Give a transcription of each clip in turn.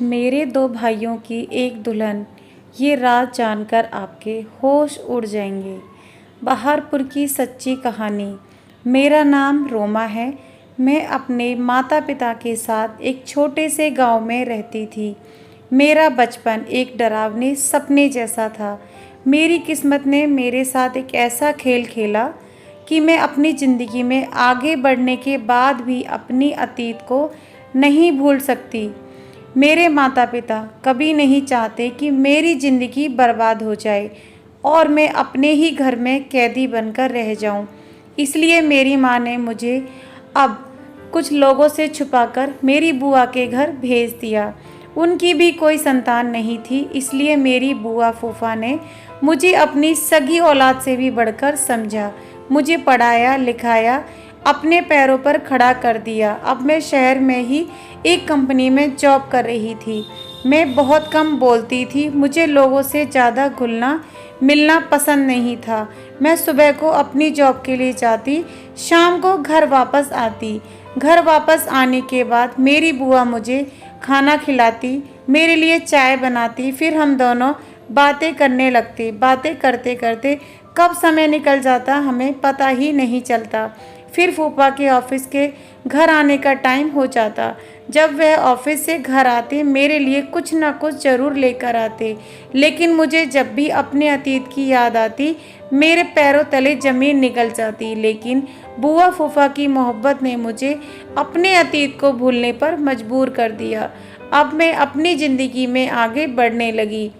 मेरे दो भाइयों की एक दुल्हन, ये राज जानकर आपके होश उड़ जाएंगे। बहारपुर की सच्ची कहानी। मेरा नाम रोमा है। मैं अपने माता पिता के साथ एक छोटे से गांव में रहती थी। मेरा बचपन एक डरावने सपने जैसा था। मेरी किस्मत ने मेरे साथ एक ऐसा खेल खेला कि मैं अपनी ज़िंदगी में आगे बढ़ने के बाद भी अपनी अतीत को नहीं भूल सकती। मेरे माता पिता कभी नहीं चाहते कि मेरी ज़िंदगी बर्बाद हो जाए और मैं अपने ही घर में कैदी बनकर रह जाऊं। इसलिए मेरी माँ ने मुझे अब कुछ लोगों से छुपाकर मेरी बुआ के घर भेज दिया। उनकी भी कोई संतान नहीं थी, इसलिए मेरी बुआ फूफा ने मुझे अपनी सगी औलाद से भी बढ़कर समझा। मुझे पढ़ाया लिखाया, अपने पैरों पर खड़ा कर दिया। अब मैं शहर में ही एक कंपनी में जॉब कर रही थी। मैं बहुत कम बोलती थी। मुझे लोगों से ज़्यादा घुलना मिलना पसंद नहीं था। मैं सुबह को अपनी जॉब के लिए जाती, शाम को घर वापस आती। घर वापस आने के बाद मेरी बुआ मुझे खाना खिलाती, मेरे लिए चाय बनाती, फिर हम दोनों बातें करने लगते। बातें करते करते कब समय निकल जाता हमें पता ही नहीं चलता। फिर फूफा के ऑफिस के घर आने का टाइम हो जाता। जब वह ऑफिस से घर आते मेरे लिए कुछ ना कुछ ज़रूर लेकर आते, लेकिन मुझे जब भी अपने अतीत की याद आती मेरे पैरों तले ज़मीन निकल जाती। लेकिन बुआ फूफा की मोहब्बत ने मुझे अपने अतीत को भूलने पर मजबूर कर दिया। अब मैं अपनी ज़िंदगी में आगे बढ़ने लगी।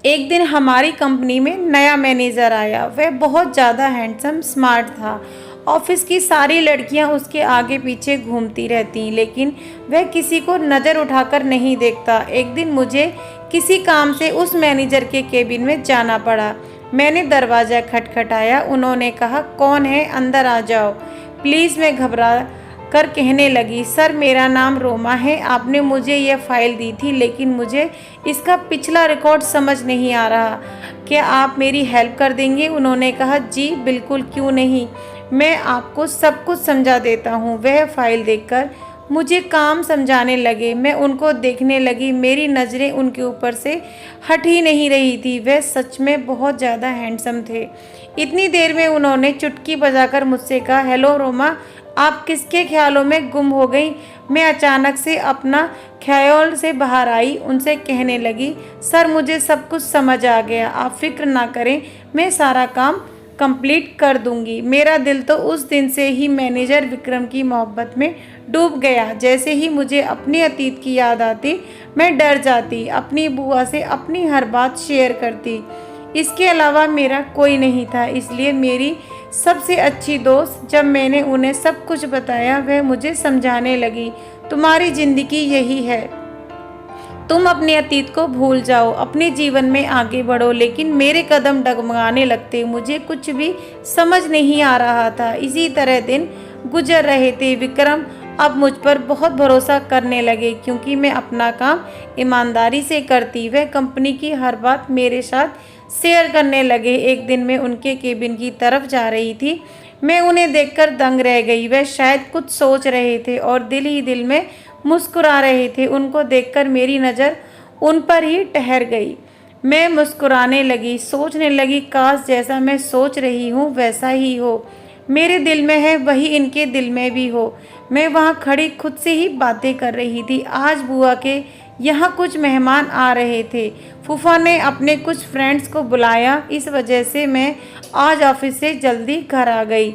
एक दिन हमारी कंपनी में नया मैनेजर आया। वह बहुत ज़्यादा हैंडसम स्मार्ट था। ऑफिस की सारी लड़कियां उसके आगे पीछे घूमती रहती, लेकिन वह किसी को नज़र उठाकर नहीं देखता। एक दिन मुझे किसी काम से उस मैनेजर के केबिन में जाना पड़ा। मैंने दरवाज़ा खटखटाया। उन्होंने कहा, कौन है, अंदर आ जाओ प्लीज़। मैं घबरा कर कहने लगी, सर मेरा नाम रोमा है। आपने मुझे यह फ़ाइल दी थी, लेकिन मुझे इसका पिछला रिकॉर्ड समझ नहीं आ रहा। क्या आप मेरी हेल्प कर देंगे? उन्होंने कहा, जी बिल्कुल, क्यों नहीं, मैं आपको सब कुछ समझा देता हूँ। वह फ़ाइल देखकर मुझे काम समझाने लगे। मैं उनको देखने लगी। मेरी नज़रें उनके ऊपर से हट ही नहीं रही थी। वह सच में बहुत ज़्यादा हैंडसम थे। इतनी देर में उन्होंने चुटकी बजाकर मुझसे कहा, हेलो रोमा, आप किसके ख्यालों में गुम हो गई? मैं अचानक से अपना ख्याल से बाहर आई। उनसे कहने लगी, सर मुझे सब कुछ समझ आ गया, आप फिक्र ना करें, मैं सारा काम कंप्लीट कर दूंगी। मेरा दिल तो उस दिन से ही मैनेजर विक्रम की मोहब्बत में डूब गया। जैसे ही मुझे अपने अतीत की याद आती मैं डर जाती, अपनी बुआ से अपनी हर बात शेयर करती। इसके अलावा मेरा कोई नहीं था, इसलिए मेरी सबसे अच्छी दोस्त, जब मैंने उन्हें सब कुछ बताया वह मुझे समझाने लगी, तुम्हारी ज़िंदगी यही है, तुम अपने अतीत को भूल जाओ, अपने जीवन में आगे बढ़ो। लेकिन मेरे कदम डगमगाने लगते, मुझे कुछ भी समझ नहीं आ रहा था। इसी तरह दिन गुजर रहे थे। विक्रम अब मुझ पर बहुत भरोसा करने लगे, क्योंकि मैं अपना काम ईमानदारी से करती। वह कंपनी की हर बात मेरे साथ शेयर करने लगे। एक दिन मैं उनके केबिन की तरफ जा रही थी। मैं उन्हें देखकर दंग रह गई। वह शायद कुछ सोच रहे थे और दिल ही दिल में मुस्कुरा रहे थे। उनको देखकर मेरी नज़र उन पर ही ठहर गई। मैं मुस्कुराने लगी, सोचने लगी, काश जैसा मैं सोच रही हूँ वैसा ही हो। मेरे दिल में है वही इनके दिल में भी हो। मैं वहाँ खड़ी खुद से ही बातें कर रही थी। आज बुआ के यहाँ कुछ मेहमान आ रहे थे। फूफा ने अपने कुछ फ्रेंड्स को बुलाया, इस वजह से मैं आज ऑफिस से जल्दी घर आ गई।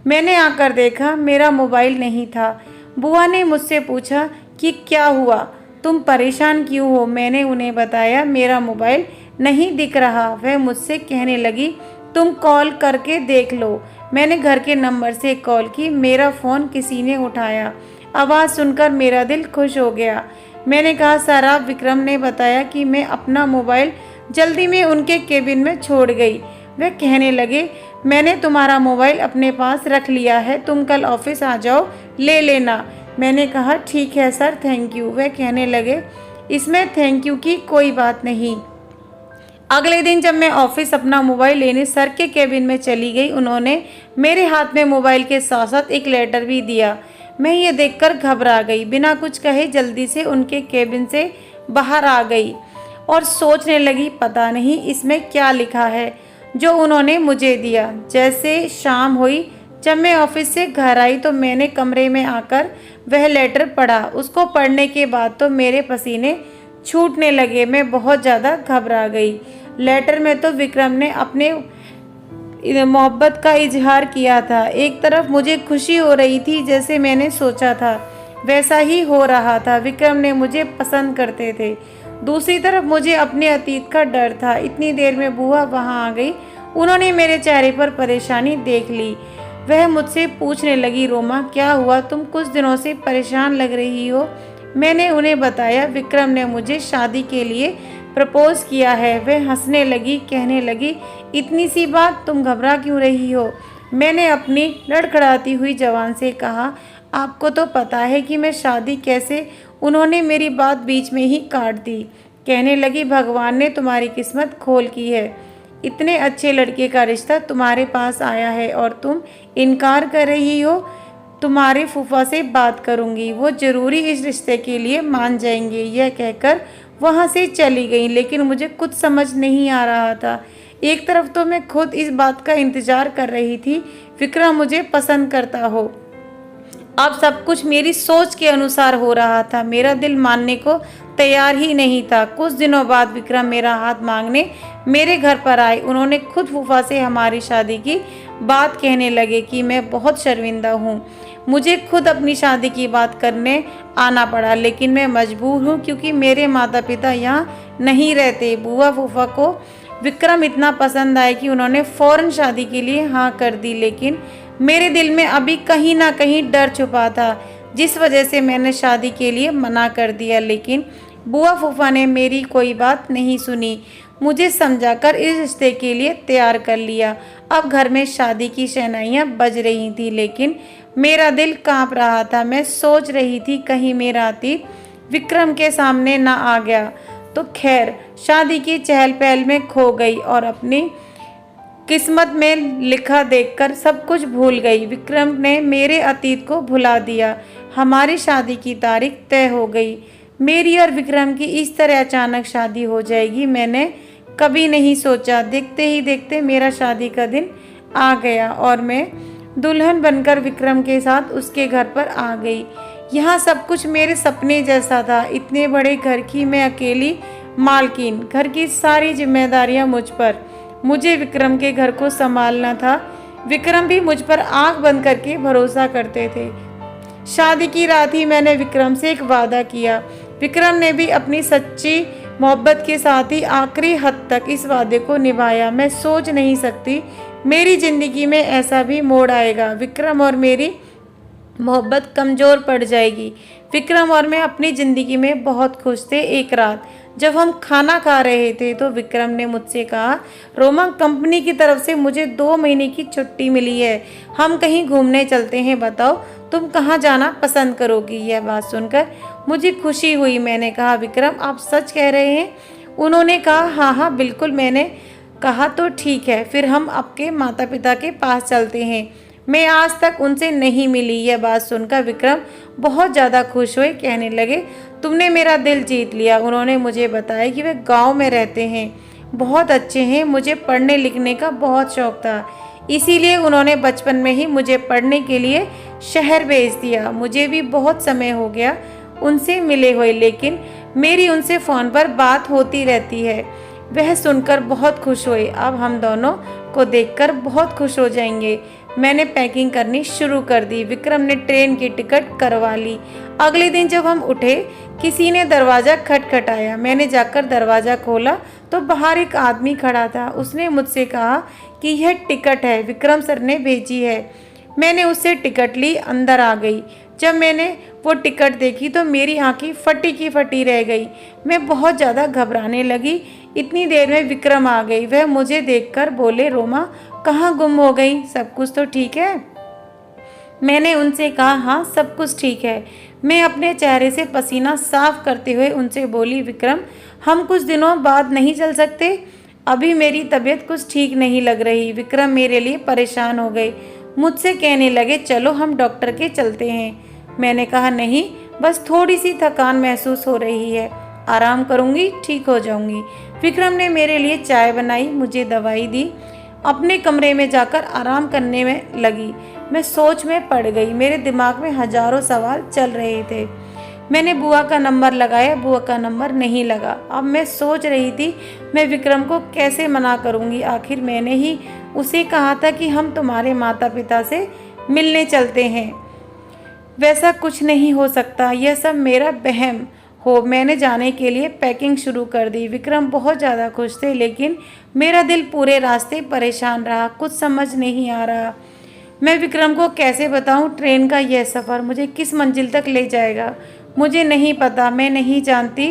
मैंने आकर देखा मेरा मोबाइल नहीं था। बुआ ने मुझसे पूछा कि क्या हुआ, तुम परेशान क्यों हो? मैंने उन्हें बताया मेरा मोबाइल नहीं दिख रहा। वह मुझसे कहने लगी, तुम कॉल करके देख लो। मैंने घर के नंबर से कॉल की, मेरा फ़ोन किसी ने उठाया। आवाज़ सुनकर मेरा दिल खुश हो गया। मैंने कहा, सर आप, विक्रम ने बताया कि मैं अपना मोबाइल जल्दी में उनके केबिन में छोड़ गई। वह कहने लगे, मैंने तुम्हारा मोबाइल अपने पास रख लिया है, तुम कल ऑफिस आ जाओ, ले लेना। मैंने कहा, ठीक है सर, थैंक यू। वह कहने लगे, इसमें थैंक यू की कोई बात नहीं। अगले दिन जब मैं ऑफिस अपना मोबाइल लेने सर के केबिन में चली गई, उन्होंने मेरे हाथ में मोबाइल के साथ साथ एक लेटर भी दिया। मैं ये देखकर घबरा गई। बिना कुछ कहे जल्दी से उनके केबिन से बाहर आ गई और सोचने लगी, पता नहीं इसमें क्या लिखा है जो उन्होंने मुझे दिया। जैसे शाम हुई, जब मैं ऑफिस से घर आई तो मैंने कमरे में आकर वह लेटर पढ़ा। उसको पढ़ने के बाद तो मेरे पसीने छूटने लगे। मैं बहुत ज़्यादा घबरा गई। लेटर में तो विक्रम ने अपने मोहब्बत का इजहार किया था। एक तरफ मुझे खुशी हो रही थी, जैसे मैंने सोचा था वैसा ही हो रहा था, विक्रम ने मुझे पसंद करते थे। दूसरी तरफ मुझे अपने अतीत का डर था। इतनी देर में बुआ वहाँ आ गई। उन्होंने मेरे चेहरे पर परेशानी देख ली। वह मुझसे पूछने लगी, रोमा क्या हुआ, तुम कुछ दिनों से परेशान लग रही हो। मैंने उन्हें बताया, विक्रम ने मुझे शादी के लिए प्रपोज किया है। वह हंसने लगी, कहने लगी, इतनी सी बात, तुम घबरा क्यों रही हो। मैंने अपनी लड़खड़ाती हुई जबान से कहा, आपको तो पता है कि मैं शादी कैसे। उन्होंने मेरी बात बीच में ही काट दी। कहने लगी, भगवान ने तुम्हारी किस्मत खोल की है। इतने अच्छे लड़के का रिश्ता तुम्हारे पास आया है और तुम इनकार कर रही हो। तुम्हारे फूफा से बात करूंगी, वो ज़रूरी इस रिश्ते के लिए मान जाएंगे। यह कहकर वहाँ से चली गई। लेकिन मुझे कुछ समझ नहीं आ रहा था। एक तरफ तो मैं खुद इस बात का इंतज़ार कर रही थी विक्रम मुझे पसंद करता हो। अब सब कुछ मेरी सोच के अनुसार हो रहा था। मेरा दिल मानने को तैयार ही नहीं था। कुछ दिनों बाद विक्रम मेरा हाथ मांगने मेरे घर पर आए। उन्होंने खुद फूफा से हमारी शादी की बात कहने लगे कि मैं बहुत शर्मिंदा हूँ। मुझे खुद अपनी शादी की बात करने आना पड़ा, लेकिन मैं मजबूर हूँ क्योंकि मेरे माता पिता यहाँ नहीं रहते। बुआ फूफा को विक्रम इतना पसंद आया कि उन्होंने फ़ौरन शादी के लिए हाँ कर दी। लेकिन मेरे दिल में अभी कहीं ना कहीं डर छुपा था, जिस वजह से मैंने शादी के लिए मना कर दिया। लेकिन बुआ फूफा ने मेरी कोई बात नहीं सुनी। मुझे समझाकर इस रिश्ते के लिए तैयार कर लिया। अब घर में शादी की शहनाइयाँ बज रही थी, लेकिन मेरा दिल कांप रहा था। मैं सोच रही थी कहीं मेरा अतीत विक्रम के सामने ना आ गया तो। खैर, शादी की चहल पहल में खो गई और अपनी किस्मत में लिखा देखकर सब कुछ भूल गई। विक्रम ने मेरे अतीत को भुला दिया। हमारी शादी की तारीख तय हो गई। मेरी और विक्रम की इस तरह अचानक शादी हो जाएगी मैंने कभी नहीं सोचा। देखते ही देखते मेरा शादी का दिन आ गया और मैं दुल्हन बनकर विक्रम के साथ उसके घर पर आ गई। यहाँ सब कुछ मेरे सपने जैसा था। इतने बड़े घर की मैं अकेली मालकिन, घर की सारी जिम्मेदारियाँ मुझ पर। मुझे विक्रम के घर को संभालना था। विक्रम भी मुझ पर आंख बंद करके भरोसा करते थे। शादी की रात ही मैंने विक्रम से एक वादा किया। विक्रम ने भी अपनी सच्ची मोहब्बत के साथ ही आखिरी हद तक इस वादे को निभाया। मैं सोच नहीं सकती मेरी ज़िंदगी में ऐसा भी मोड़ आएगा। विक्रम और मेरी मोहब्बत कमज़ोर पड़ जाएगी। विक्रम और मैं अपनी ज़िंदगी में बहुत खुश थे। एक रात जब हम खाना खा रहे थे तो विक्रम ने मुझसे कहा, रोमा, कंपनी की तरफ से मुझे 2 महीने की छुट्टी मिली है। हम कहीं घूमने चलते हैं, बताओ तुम कहाँ जाना पसंद करोगी। यह बात सुनकर मुझे खुशी हुई। मैंने कहा, विक्रम आप सच कह रहे हैं। उन्होंने कहा, हाँ हाँ बिल्कुल। मैंने कहा, तो ठीक है, फिर हम आपके माता पिता के पास चलते हैं। मैं आज तक उनसे नहीं मिली। यह बात सुनकर विक्रम बहुत ज़्यादा खुश हुए। कहने लगे, तुमने मेरा दिल जीत लिया। उन्होंने मुझे बताया कि वे गांव में रहते हैं, बहुत अच्छे हैं। मुझे पढ़ने लिखने का बहुत शौक था, इसीलिए उन्होंने बचपन में ही मुझे पढ़ने के लिए शहर भेज दिया। मुझे भी बहुत समय हो गया उनसे मिले हुए, लेकिन मेरी उनसे फ़ोन पर बात होती रहती है। वह सुनकर बहुत खुश हुए। अब हम दोनों को देखकर बहुत खुश हो जाएंगे। मैंने पैकिंग करनी शुरू कर दी। विक्रम ने ट्रेन की टिकट करवा ली। अगले दिन जब हम उठे, किसी ने दरवाज़ा खटखटाया। मैंने जाकर दरवाज़ा खोला तो बाहर एक आदमी खड़ा था। उसने मुझसे कहा कि यह टिकट है, विक्रम सर ने भेजी है। मैंने उससे टिकट ली, अंदर आ गई। जब मैंने वो टिकट देखी तो मेरी आंखें फटी की फटी रह गई। मैं बहुत ज़्यादा घबराने लगी। इतनी देर में विक्रम आ गई। वह मुझे देखकर बोले, रोमा कहाँ गुम हो गई, सब कुछ तो ठीक है। मैंने उनसे कहा, हाँ सब कुछ ठीक है। मैं अपने चेहरे से पसीना साफ करते हुए उनसे बोली, विक्रम हम कुछ दिनों बाद नहीं चल सकते, अभी मेरी तबीयत कुछ ठीक नहीं लग रही। विक्रम मेरे लिए परेशान हो गए। मुझसे कहने लगे, चलो हम डॉक्टर के चलते हैं। मैंने कहा नहीं, बस थोड़ी सी थकान महसूस हो रही है, आराम करूंगी, ठीक हो जाऊंगी। विक्रम ने मेरे लिए चाय बनाई, मुझे दवाई दी, अपने कमरे में जाकर आराम करने में लगी। मैं सोच में पड़ गई, मेरे दिमाग में हजारों सवाल चल रहे थे। मैंने बुआ का नंबर लगाया, बुआ का नंबर नहीं लगा। अब मैं सोच रही थी मैं विक्रम को कैसे मना करूंगी। आखिर मैंने ही उसे कहा था कि हम तुम्हारे माता पिता से मिलने चलते हैं। वैसा कुछ नहीं हो सकता, यह सब मेरा वहम हो। मैंने जाने के लिए पैकिंग शुरू कर दी। विक्रम बहुत ज़्यादा खुश थे, लेकिन मेरा दिल पूरे रास्ते परेशान रहा। कुछ समझ नहीं आ रहा मैं विक्रम को कैसे बताऊं ट्रेन का यह सफ़र मुझे किस मंजिल तक ले जाएगा। मुझे नहीं पता, मैं नहीं जानती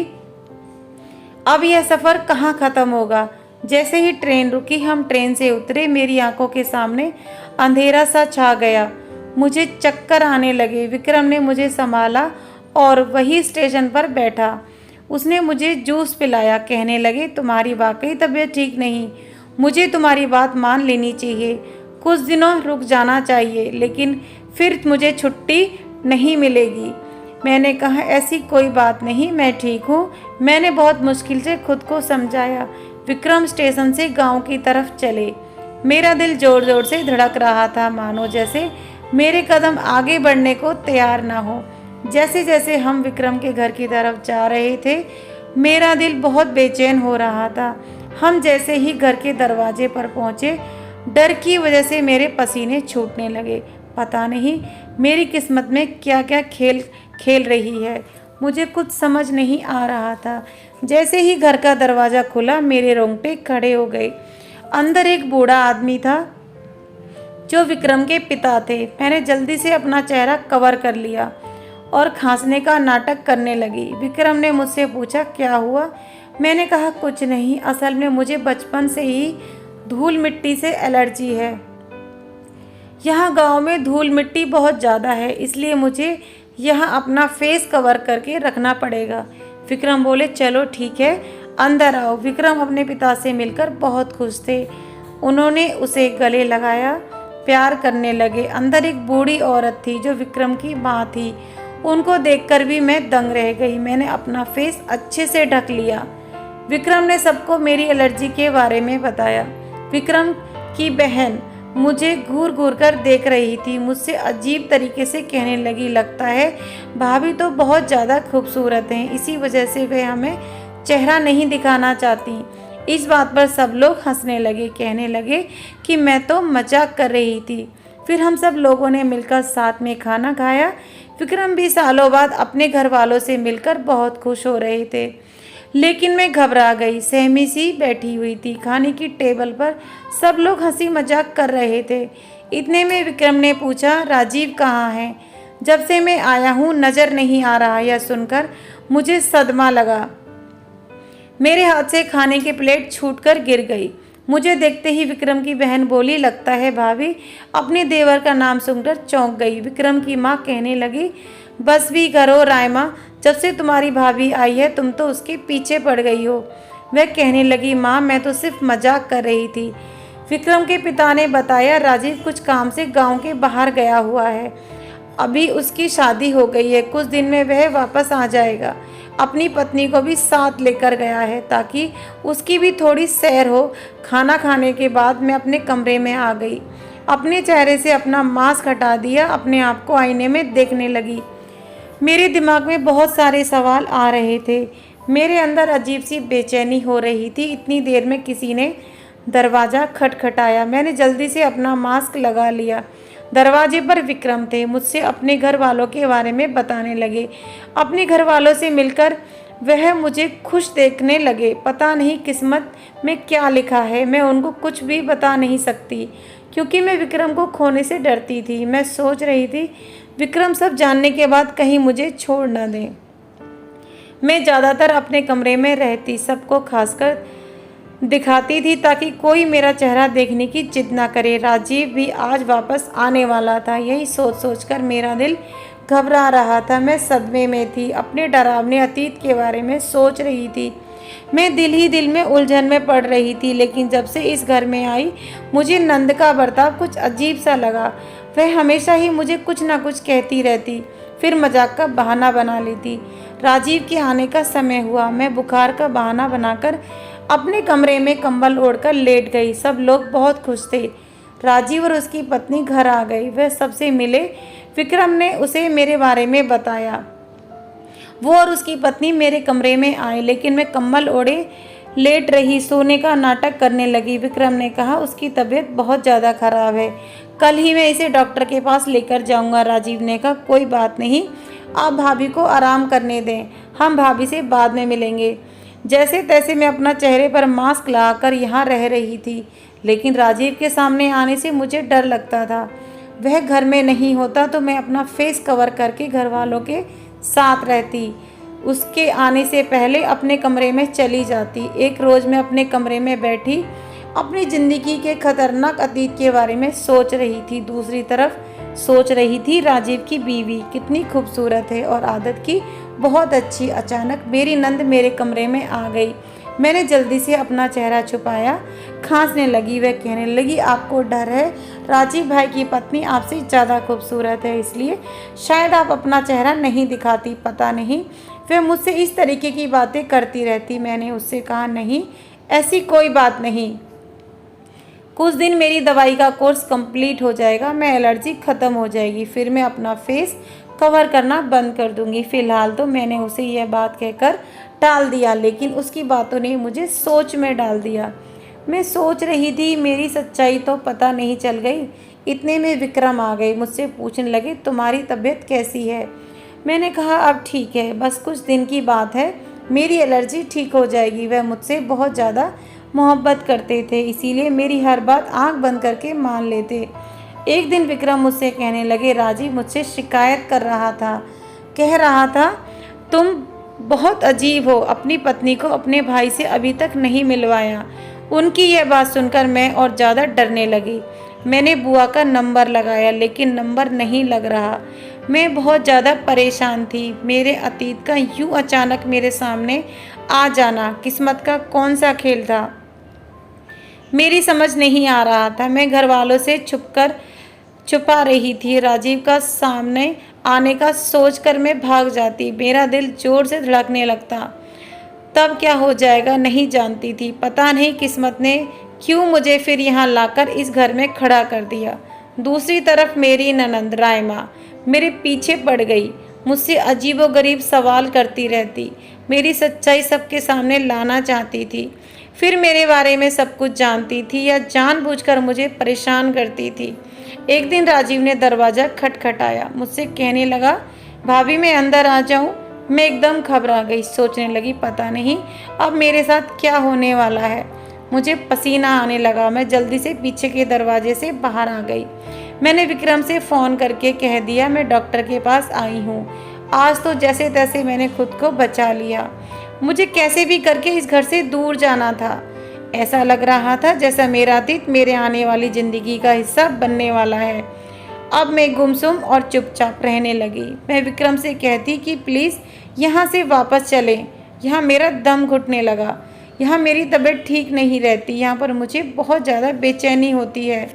अब यह सफ़र कहाँ ख़त्म होगा। जैसे ही ट्रेन रुकी, हम ट्रेन से उतरे, मेरी आंखों के सामने अंधेरा सा छा गया। मुझे चक्कर आने लगे। विक्रम ने मुझे संभाला और वही स्टेशन पर बैठा। उसने मुझे जूस पिलाया, कहने लगे तुम्हारी वाकई तबीयत ठीक नहीं, मुझे तुम्हारी बात मान लेनी चाहिए, कुछ दिनों रुक जाना चाहिए, लेकिन फिर मुझे छुट्टी नहीं मिलेगी। मैंने कहा ऐसी कोई बात नहीं, मैं ठीक हूँ। मैंने बहुत मुश्किल से खुद को समझाया। विक्रम स्टेशन से गांव की तरफ चले। मेरा दिल जोर जोर से धड़क रहा था, मानो जैसे मेरे कदम आगे बढ़ने को तैयार ना हो। जैसे जैसे हम विक्रम के घर की तरफ जा रहे थे, मेरा दिल बहुत बेचैन हो रहा था। हम जैसे ही घर के दरवाजे पर पहुँचे, डर की वजह से मेरे पसीने छूटने लगे। पता नहीं मेरी किस्मत में क्या क्या खेल खेल रही है, मुझे कुछ समझ नहीं आ रहा था। जैसे ही घर का दरवाज़ा खुला, मेरे रोंगटे खड़े हो गए। अंदर एक बूढ़ा आदमी था जो विक्रम के पिता थे। मैंने जल्दी से अपना चेहरा कवर कर लिया और खांसने का नाटक करने लगी। विक्रम ने मुझसे पूछा क्या हुआ। मैंने कहा कुछ नहीं, असल में मुझे बचपन से ही धूल मिट्टी से एलर्जी है। यहाँ गांव में धूल मिट्टी बहुत ज़्यादा है, इसलिए मुझे यहाँ अपना फेस कवर करके रखना पड़ेगा। विक्रम बोले चलो ठीक है, अंदर आओ। विक्रम अपने पिता से मिलकर बहुत खुश थे। उन्होंने उसे गले लगाया, प्यार करने लगे। अंदर एक बूढ़ी औरत थी जो विक्रम की माँ थी। उनको देखकर भी मैं दंग रह गई। मैंने अपना फेस अच्छे से ढक लिया। विक्रम ने सबको मेरी एलर्जी के बारे में बताया। विक्रम की बहन मुझे घूर घूर कर देख रही थी, मुझसे अजीब तरीके से कहने लगी लगता है भाभी तो बहुत ज़्यादा खूबसूरत हैं, इसी वजह से वे हमें चेहरा नहीं दिखाना चाहती। इस बात पर सब लोग हंसने लगे, कहने लगे कि मैं तो मजाक कर रही थी। फिर हम सब लोगों ने मिलकर साथ में खाना खाया। विक्रम भी सालों बाद अपने घर वालों से मिलकर बहुत खुश हो रहे थे, लेकिन मैं घबरा गई, सहमी सी बैठी हुई थी। खाने की टेबल पर सब लोग हंसी मजाक कर रहे थे। इतने में विक्रम ने पूछा राजीव कहाँ है? जब से मैं आया हूँ नज़र नहीं आ रहा। यह सुनकर मुझे सदमा लगा। मेरे हाथ से खाने की प्लेट छूटकर गिर गई। मुझे देखते ही विक्रम की बहन बोली लगता है भाभी अपने देवर का नाम सुनकर चौंक गई। विक्रम की माँ कहने लगी बस भी करो रायमा, जब से तुम्हारी भाभी आई है तुम तो उसके पीछे पड़ गई हो। वह कहने लगी माँ मैं तो सिर्फ मजाक कर रही थी। विक्रम के पिता ने बताया राजीव कुछ काम से गांव के बाहर गया हुआ है, अभी उसकी शादी हो गई है, कुछ दिन में वह वापस आ जाएगा। अपनी पत्नी को भी साथ लेकर गया है ताकि उसकी भी थोड़ी सैर हो। खाना खाने के बाद मैं अपने कमरे में आ गई, अपने चेहरे से अपना मास्क हटा दिया, अपने आप को आईने में देखने लगी। मेरे दिमाग में बहुत सारे सवाल आ रहे थे, मेरे अंदर अजीब सी बेचैनी हो रही थी। इतनी देर में किसी ने दरवाज़ा खटखटाया। मैंने जल्दी से अपना मास्क लगा लिया। दरवाजे पर विक्रम थे, मुझसे अपने घर वालों के बारे में बताने लगे। अपने घर वालों से मिलकर वह मुझे खुश देखने लगे। पता नहीं किस्मत में क्या लिखा है, मैं उनको कुछ भी बता नहीं सकती क्योंकि मैं विक्रम को खोने से डरती थी। मैं सोच रही थी विक्रम सब जानने के बाद कहीं मुझे छोड़ न दें। मैं ज़्यादातर अपने कमरे में रहती, सबको खासकर दिखाती थी ताकि कोई मेरा चेहरा देखने की जिद ना करे। राजीव भी आज वापस आने वाला था, यही सोच सोचकर मेरा दिल घबरा रहा था। मैं सदमे में थी, अपने डरावने अतीत के बारे में सोच रही थी। मैं दिल ही दिल में उलझन में पड़ रही थी। लेकिन जब से इस घर में आई मुझे नंद का बर्ताव कुछ अजीब सा लगा। वह हमेशा ही मुझे कुछ ना कुछ कहती रहती, फिर मजाक का बहाना बना लेती। राजीव के आने का समय हुआ। मैं बुखार का बहाना बनाकर अपने कमरे में कंबल ओढ़कर लेट गई। सब लोग बहुत खुश थे। राजीव और उसकी पत्नी घर आ गई। वह सबसे मिले। विक्रम ने उसे मेरे बारे में बताया। वो और उसकी पत्नी मेरे कमरे में आए, लेकिन मैं कंबल ओढ़े लेट रही, सोने का नाटक करने लगी। विक्रम ने कहा, उसकी तबीयत बहुत ज़्यादा खराब है, कल ही मैं इसे डॉक्टर के पास लेकर जाऊंगा। राजीव ने कहा, कोई बात नहीं, आप भाभी को आराम करने दें, हम भाभी से बाद में मिलेंगे। जैसे तैसे मैं अपना चेहरे पर मास्क लगाकर यहाँ रह रही थी, लेकिन राजीव के सामने आने से मुझे डर लगता था। वह घर में नहीं होता तो मैं अपना फेस कवर करके घर वालों के साथ रहती। उसके आने से पहले अपने कमरे में चली जाती। एक रोज़ मैं अपने कमरे में बैठी अपनी ज़िंदगी के खतरनाक अतीत के बारे में सोच रही थी। दूसरी तरफ सोच रही थी राजीव की बीवी कितनी खूबसूरत है और आदत की बहुत अच्छी। अचानक मेरी नंद मेरे कमरे में आ गई। मैंने जल्दी से अपना चेहरा छुपाया। खांसने लगी। वह कहने लगी, आपको डर है, राजीव भाई की पत्नी आपसे ज़्यादा खूबसूरत है, इसलिए शायद आप अपना चेहरा नहीं दिखाती। पता नहीं वह मुझसे इस तरीके की बातें करती रहती। मैंने उससे कहा, नहीं, ऐसी कोई बात नहीं, कुछ दिन मेरी दवाई का कोर्स कंप्लीट हो जाएगा, मैं एलर्जी ख़त्म हो जाएगी, फिर मैं अपना फेस कवर करना बंद कर दूंगी। फ़िलहाल तो मैंने उसे यह बात कहकर टाल दिया, लेकिन उसकी बातों ने मुझे सोच में डाल दिया। मैं सोच रही थी, मेरी सच्चाई तो पता नहीं चल गई। इतने में विक्रम आ गए। मुझसे पूछने लगे, तुम्हारी तबीयत कैसी है? मैंने कहा, अब ठीक है, बस कुछ दिन की बात है, मेरी एलर्जी ठीक हो जाएगी। वह मुझसे बहुत ज़्यादा मोहब्बत करते थे, इसीलिए मेरी हर बात आंख बंद करके मान लेते। एक दिन विक्रम मुझसे कहने लगे, राजीव मुझसे शिकायत कर रहा था, कह रहा था तुम बहुत अजीब हो, अपनी पत्नी को अपने भाई से अभी तक नहीं मिलवाया। उनकी यह बात सुनकर मैं और ज़्यादा डरने लगी। मैंने बुआ का नंबर लगाया, लेकिन नंबर नहीं लग रहा। मैं बहुत ज़्यादा परेशान थी। मेरे अतीत का यूं अचानक मेरे सामने आ जाना किस्मत का कौन सा खेल था, मेरी समझ नहीं आ रहा था। मैं घर वालों से छुपा रही थी। राजीव का सामने आने का सोचकर मैं भाग जाती। मेरा दिल जोर से धड़कने लगता। तब क्या हो जाएगा नहीं जानती थी। पता नहीं किस्मत ने क्यों मुझे फिर यहाँ लाकर इस घर में खड़ा कर दिया। दूसरी तरफ मेरी ननंद रायमा मेरे पीछे पड़ गई। मुझसे अजीबोगरीब सवाल करती रहती। मेरी सच्चाई सबके सामने लाना चाहती थी। फिर मेरे बारे में सब कुछ जानती थी या जानबूझकर मुझे परेशान करती थी। एक दिन राजीव ने दरवाज़ा खटखटाया। मुझसे कहने लगा, भाभी मैं अंदर आ जाऊं? मैं एकदम घबरा गई। सोचने लगी, पता नहीं अब मेरे साथ क्या होने वाला है। मुझे पसीना आने लगा। मैं जल्दी से पीछे के दरवाजे से बाहर आ गई। मैंने विक्रम से फ़ोन करके कह दिया, मैं डॉक्टर के पास आई हूँ। आज तो जैसे तैसे मैंने खुद को बचा लिया। मुझे कैसे भी करके इस घर से दूर जाना था। ऐसा लग रहा था जैसा मेरा अतीत मेरे आने वाली ज़िंदगी का हिस्सा बनने वाला है। अब मैं गुमसुम और चुपचाप रहने लगी। मैं विक्रम से कहती कि प्लीज़ यहाँ से वापस चलें। यहाँ मेरा दम घुटने लगा। यहाँ मेरी तबीयत ठीक नहीं रहती। यहाँ पर मुझे बहुत ज़्यादा बेचैनी होती है।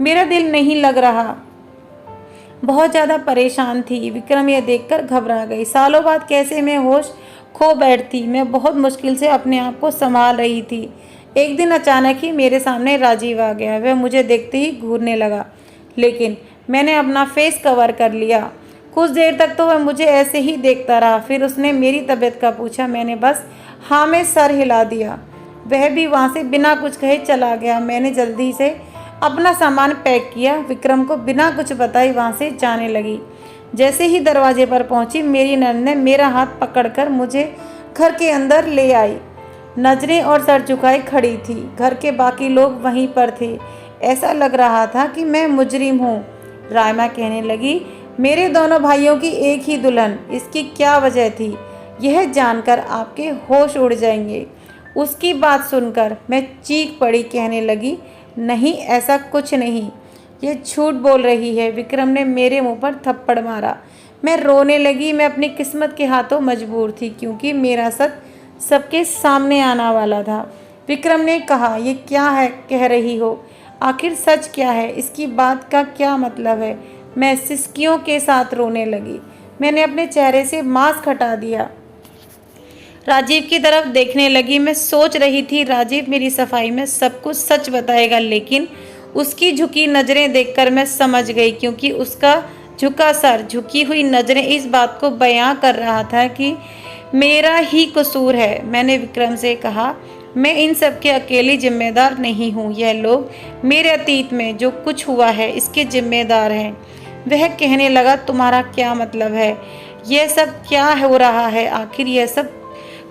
मेरा दिल नहीं लग रहा। बहुत ज़्यादा परेशान थी। विक्रम यह देखकर घबरा गई। सालों बाद कैसे मैं होश खो बैठती। मैं बहुत मुश्किल से अपने आप को संभाल रही थी। एक दिन अचानक ही मेरे सामने राजीव आ गया। वह मुझे देखते ही घूरने लगा, लेकिन मैंने अपना फेस कवर कर लिया। कुछ देर तक तो वह मुझे ऐसे ही देखता रहा। फिर उसने मेरी तबीयत का पूछा। मैंने बस हाँ में सर हिला दिया। वह भी वहाँ से बिना कुछ कहे चला गया। मैंने जल्दी से अपना सामान पैक किया। विक्रम को बिना कुछ बताए वहाँ से जाने लगी। जैसे ही दरवाजे पर पहुँची, मेरी नंद ने मेरा हाथ पकड़कर मुझे घर के अंदर ले आई। नजरें और सर झुकाए खड़ी थी। घर के बाकी लोग वहीं पर थे। ऐसा लग रहा था कि मैं मुजरिम हूँ। रायमा कहने लगी, मेरे दोनों भाइयों की एक ही दुल्हन, इसकी क्या वजह थी? यह जानकर आपके होश उड़ जाएंगे। उसकी बात सुनकर मैं चीख पड़ी। कहने लगी, नहीं, ऐसा कुछ नहीं, ये झूठ बोल रही है। विक्रम ने मेरे मुंह पर थप्पड़ मारा। मैं रोने लगी। मैं अपनी किस्मत के हाथों मजबूर थी, क्योंकि मेरा सच सबके सामने आना वाला था। विक्रम ने कहा, ये क्या है कह रही हो? आखिर सच क्या है? इसकी बात का क्या मतलब है? मैं सिसकियों के साथ रोने लगी। मैंने अपने चेहरे से मास्क हटा दिया। राजीव की तरफ देखने लगी। मैं सोच रही थी राजीव मेरी सफाई में सब कुछ सच बताएगा, लेकिन उसकी झुकी नज़रें देखकर मैं समझ गई, क्योंकि उसका झुका सर, झुकी हुई नज़रें इस बात को बयां कर रहा था कि मेरा ही कसूर है। मैंने विक्रम से कहा, मैं इन सब के अकेली जिम्मेदार नहीं हूँ। यह लोग मेरे अतीत में जो कुछ हुआ है इसके जिम्मेदार हैं। वह कहने लगा, तुम्हारा क्या मतलब है? यह सब क्या हो रहा है? आखिर यह सब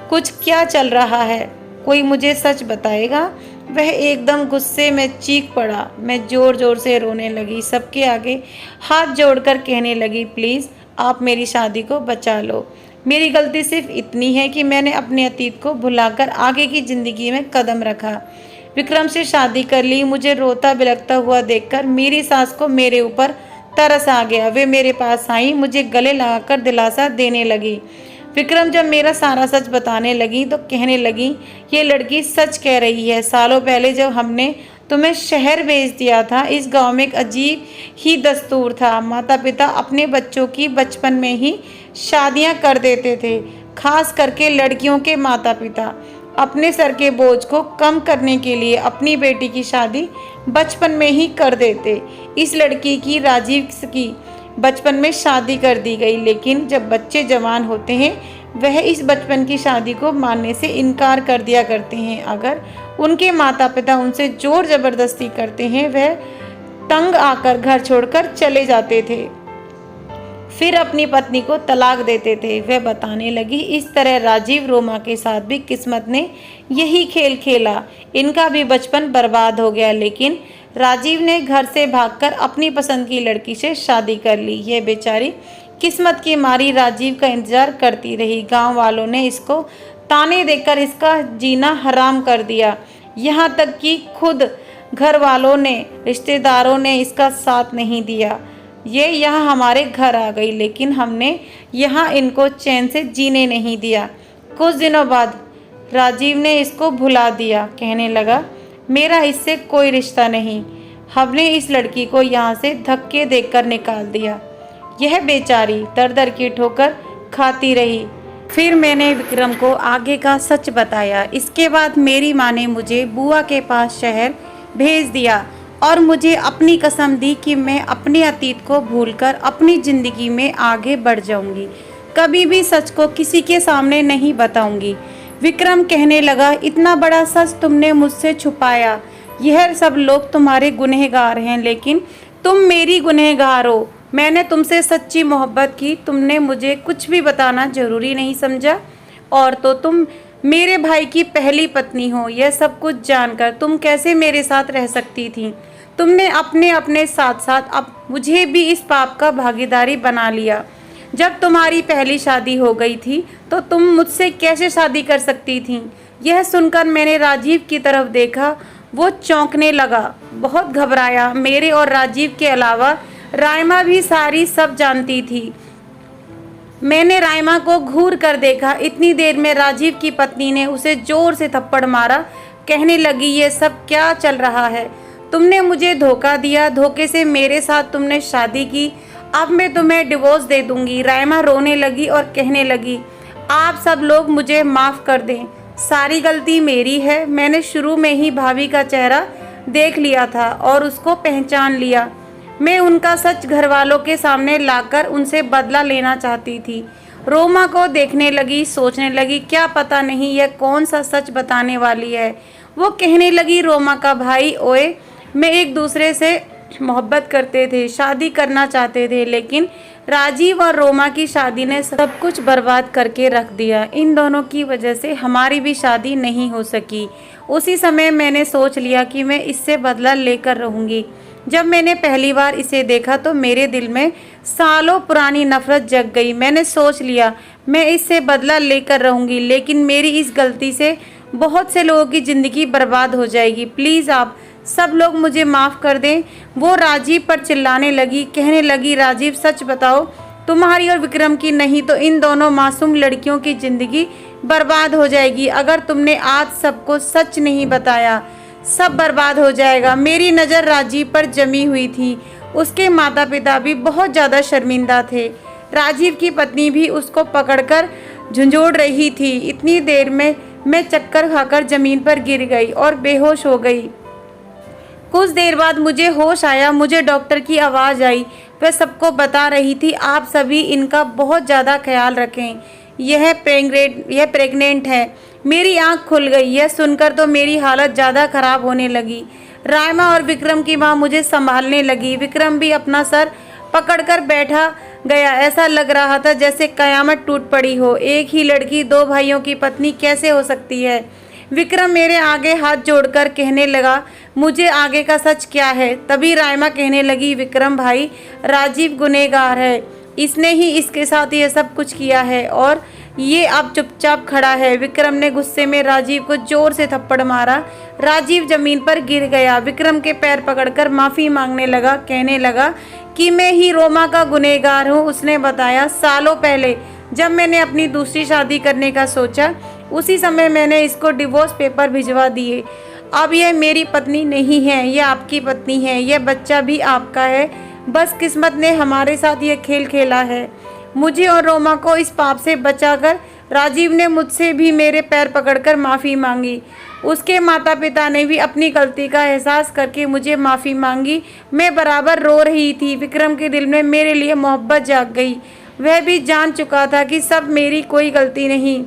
कुछ क्या चल रहा है? कोई मुझे सच बताएगा? वह एकदम गुस्से में चीख पड़ा। मैं जोर जोर से रोने लगी, सबके आगे हाथ जोड़कर कहने लगी, प्लीज़ आप मेरी शादी को बचा लो। मेरी गलती सिर्फ इतनी है कि मैंने अपने अतीत को भुलाकर आगे की ज़िंदगी में कदम रखा, विक्रम से शादी कर ली। मुझे रोता बिलखता हुआ देखकर मेरी सास को मेरे ऊपर तरस आ गया। वे मेरे पास आई, मुझे गले लगाकर दिलासा देने लगी। विक्रम जब मेरा सारा सच बताने लगी तो कहने लगी, ये लड़की सच कह रही है। सालों पहले जब हमने तुम्हें शहर भेज दिया था, इस गांव में एक अजीब ही दस्तूर था। माता पिता अपने बच्चों की बचपन में ही शादियां कर देते थे, खास करके लड़कियों के माता पिता अपने सर के बोझ को कम करने के लिए अपनी बेटी की शादी बचपन में ही कर देते। इस लड़की की, राजीव की, बचपन में शादी कर दी गई, लेकिन जब बच्चे जवान होते हैं वह इस बचपन की शादी को मानने से इनकार कर दिया करते हैं। अगर उनके माता पिता उनसे जोर जबरदस्ती करते हैं, वह तंग आकर घर छोड़कर चले जाते थे, फिर अपनी पत्नी को तलाक देते थे। वह बताने लगी, इस तरह राजीव रोमा के साथ भी किस्मत ने यही खेल खेला। इनका भी बचपन बर्बाद हो गया, लेकिन राजीव ने घर से भागकर अपनी पसंद की लड़की से शादी कर ली। यह बेचारी किस्मत की मारी राजीव का इंतजार करती रही। गांव वालों ने इसको ताने देकर इसका जीना हराम कर दिया। यहाँ तक कि खुद घर वालों ने, रिश्तेदारों ने इसका साथ नहीं दिया। ये यहाँ हमारे घर आ गई, लेकिन हमने यहाँ इनको चैन से जीने नहीं दिया। कुछ दिनों बाद राजीव ने इसको भुला दिया। कहने लगा, मेरा इससे कोई रिश्ता नहीं। हमने इस लड़की को यहाँ से धक्के देकर निकाल दिया। यह बेचारी दर दर की ठोकर खाती रही। फिर मैंने विक्रम को आगे का सच बताया। इसके बाद मेरी माँ ने मुझे बुआ के पास शहर भेज दिया और मुझे अपनी कसम दी कि मैं अपने अतीत को भूलकर अपनी ज़िंदगी में आगे बढ़ जाऊंगी। कभी भी सच को किसी के सामने नहीं बताऊंगी। विक्रम कहने लगा, इतना बड़ा सच तुमने मुझसे छुपाया। यह सब लोग तुम्हारे गुनहगार हैं, लेकिन तुम मेरी गुनहगार हो। मैंने तुमसे सच्ची मोहब्बत की, तुमने मुझे कुछ भी बताना जरूरी नहीं समझा, और तो तुम मेरे भाई की पहली पत्नी हो। यह सब कुछ जानकर तुम कैसे मेरे साथ रह सकती थी? तुमने अपने अपने साथ साथ अब मुझे भी इस पाप का भागीदारी बना लिया। जब तुम्हारी पहली शादी हो गई थी तो तुम मुझसे कैसे शादी कर सकती थी? यह सुनकर मैंने राजीव की तरफ देखा। वो चौंकने लगा, बहुत घबराया। मेरे और राजीव के अलावा राइमा भी सारी सब जानती थी। मैंने राइमा को घूर कर देखा। इतनी देर में राजीव की पत्नी ने उसे जोर से थप्पड़ मारा। कहने लगी, ये सब क्या चल रहा है? तुमने मुझे धोखा दिया, धोखे से मेरे साथ तुमने शादी की। अब मैं तुम्हें डिवोर्स दे दूंगी। राइमा रोने लगी और कहने लगी, आप सब लोग मुझे माफ़ कर दें, सारी गलती मेरी है। मैंने शुरू में ही भाभी का चेहरा देख लिया था और उसको पहचान लिया। मैं उनका सच घर वालों के सामने लाकर उनसे बदला लेना चाहती थी। रोमा को देखने लगी, सोचने लगी, क्या पता नहीं यह कौन सा सच बताने वाली है। वो कहने लगी, रोमा का भाई, ओए, मैं एक दूसरे से मोहब्बत करते थे, शादी करना चाहते थे, लेकिन राजीव और रोमा की शादी ने सब कुछ बर्बाद करके रख दिया। इन दोनों की वजह से हमारी भी शादी नहीं हो सकी। उसी समय मैंने सोच लिया कि मैं इससे बदला लेकर रहूँगी। जब मैंने पहली बार इसे देखा तो मेरे दिल में सालों पुरानी नफरत जग गई। मैंने सोच लिया मैं इससे बदला लेकर रहूँगी, लेकिन मेरी इस गलती से बहुत से लोगों की ज़िंदगी बर्बाद हो जाएगी। प्लीज़ आप सब लोग मुझे माफ़ कर दें। वो राजीव पर चिल्लाने लगी, कहने लगी, राजीव सच बताओ, तुम्हारी और विक्रम की नहीं तो इन दोनों मासूम लड़कियों की ज़िंदगी बर्बाद हो जाएगी। अगर तुमने आज सबको सच नहीं बताया, सब बर्बाद हो जाएगा। मेरी नज़र राजीव पर जमी हुई थी। उसके माता पिता भी बहुत ज़्यादा शर्मिंदा थे। राजीव की पत्नी भी उसको पकड़कर झंझोड़ रही थी। इतनी देर में मैं चक्कर खाकर जमीन पर गिर गई और बेहोश हो गई। कुछ देर बाद मुझे होश आया। मुझे डॉक्टर की आवाज़ आई। वह सबको बता रही थी, आप सभी इनका बहुत ज़्यादा ख्याल रखें, यह प्रेग्नेंट है। मेरी आंख खुल गई। यह सुनकर तो मेरी हालत ज़्यादा ख़राब होने लगी। रायमा और विक्रम की माँ मुझे संभालने लगी। विक्रम भी अपना सर पकड़कर बैठा गया। ऐसा लग रहा था जैसे कयामत टूट पड़ी हो। एक ही लड़की 2 भाइयों की पत्नी कैसे हो सकती है। विक्रम मेरे आगे हाथ जोड़कर कहने लगा, मुझे आगे का सच क्या है। तभी रायमा कहने लगी, विक्रम भाई, राजीव गुनहगार है, इसने ही इसके साथ ये सब कुछ किया है और ये अब चुपचाप खड़ा है। विक्रम ने गुस्से में राजीव को जोर से थप्पड़ मारा। राजीव जमीन पर गिर गया। विक्रम के पैर पकड़कर माफ़ी मांगने लगा। कहने लगा कि मैं ही रोमा का गुनहगार हूँ। उसने बताया, सालों पहले जब मैंने अपनी दूसरी शादी करने का सोचा, उसी समय मैंने इसको डिवोर्स पेपर भिजवा दिए। अब यह मेरी पत्नी नहीं है, यह आपकी पत्नी है। यह बच्चा भी आपका है। बस किस्मत ने हमारे साथ ये खेल खेला है। मुझे और रोमा को इस पाप से बचाकर राजीव ने मुझसे भी मेरे पैर पकड़कर माफ़ी मांगी। उसके माता पिता ने भी अपनी गलती का एहसास करके मुझे माफ़ी मांगी। मैं बराबर रो रही थी। विक्रम के दिल में मेरे लिए मोहब्बत जाग गई। वह भी जान चुका था कि सब मेरी कोई गलती नहीं।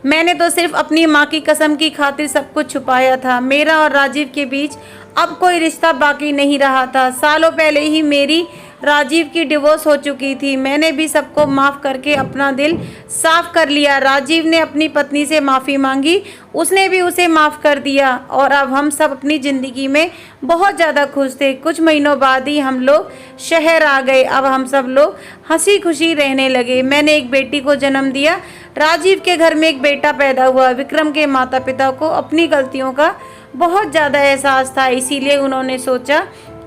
मैंने तो सिर्फ अपनी माँ की कसम की खातिर सब कुछ छुपाया था। मेरा और राजीव के बीच अब कोई रिश्ता बाकी नहीं रहा था। सालों पहले ही मेरी राजीव की डिवोर्स हो चुकी थी। मैंने भी सबको माफ़ करके अपना दिल साफ कर लिया। राजीव ने अपनी पत्नी से माफ़ी मांगी, उसने भी उसे माफ़ कर दिया और अब हम सब अपनी ज़िंदगी में बहुत ज़्यादा खुश थे। कुछ महीनों बाद ही हम लोग शहर आ गए। अब हम सब लोग हंसी खुशी रहने लगे। मैंने एक बेटी को जन्म दिया। राजीव के घर में एक बेटा पैदा हुआ। विक्रम के माता पिता को अपनी गलतियों का बहुत ज़्यादा एहसास था, इसीलिए उन्होंने सोचा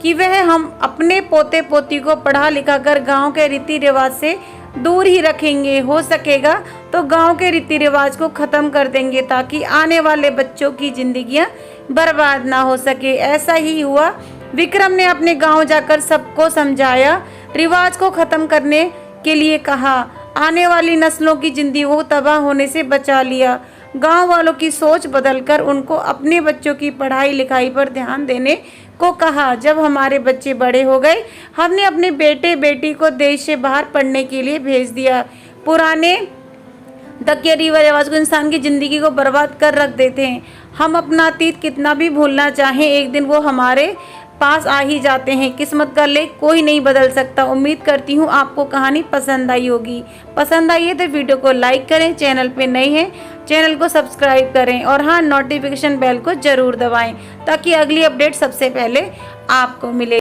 कि वह हम अपने पोते पोती को पढ़ा लिखा कर गाँव के रीति रिवाज से दूर ही रखेंगे। हो सकेगा तो गांव के रीति रिवाज को ख़त्म कर देंगे ताकि आने वाले बच्चों की ज़िंदगियां बर्बाद ना हो सके। ऐसा ही हुआ। विक्रम ने अपने गांव जाकर सबको समझाया, रिवाज को ख़त्म करने के लिए कहा। आने वाली नस्लों की जिंदगी को तबाह होने से बचा लिया। गांव वालों की सोच बदलकर उनको अपने बच्चों की पढ़ाई लिखाई पर ध्यान देने को कहा। जब हमारे बच्चे बड़े हो गए, हमने अपने बेटे बेटी को देश से बाहर पढ़ने के लिए भेज दिया। पुराने तकिया रिवाज को इंसान की ज़िंदगी को बर्बाद कर रख देते हैं। हम अपना अतीत कितना भी भूलना चाहें, एक दिन वो हमारे पास आ ही जाते हैं। किस्मत का लेख कोई नहीं बदल सकता। उम्मीद करती हूँ आपको कहानी पसंद आई होगी। पसंद आई है तो वीडियो को लाइक करें, चैनल पे नए हैं चैनल को सब्सक्राइब करें और हाँ, नोटिफिकेशन बेल को ज़रूर दबाएं ताकि अगली अपडेट सबसे पहले आपको मिले।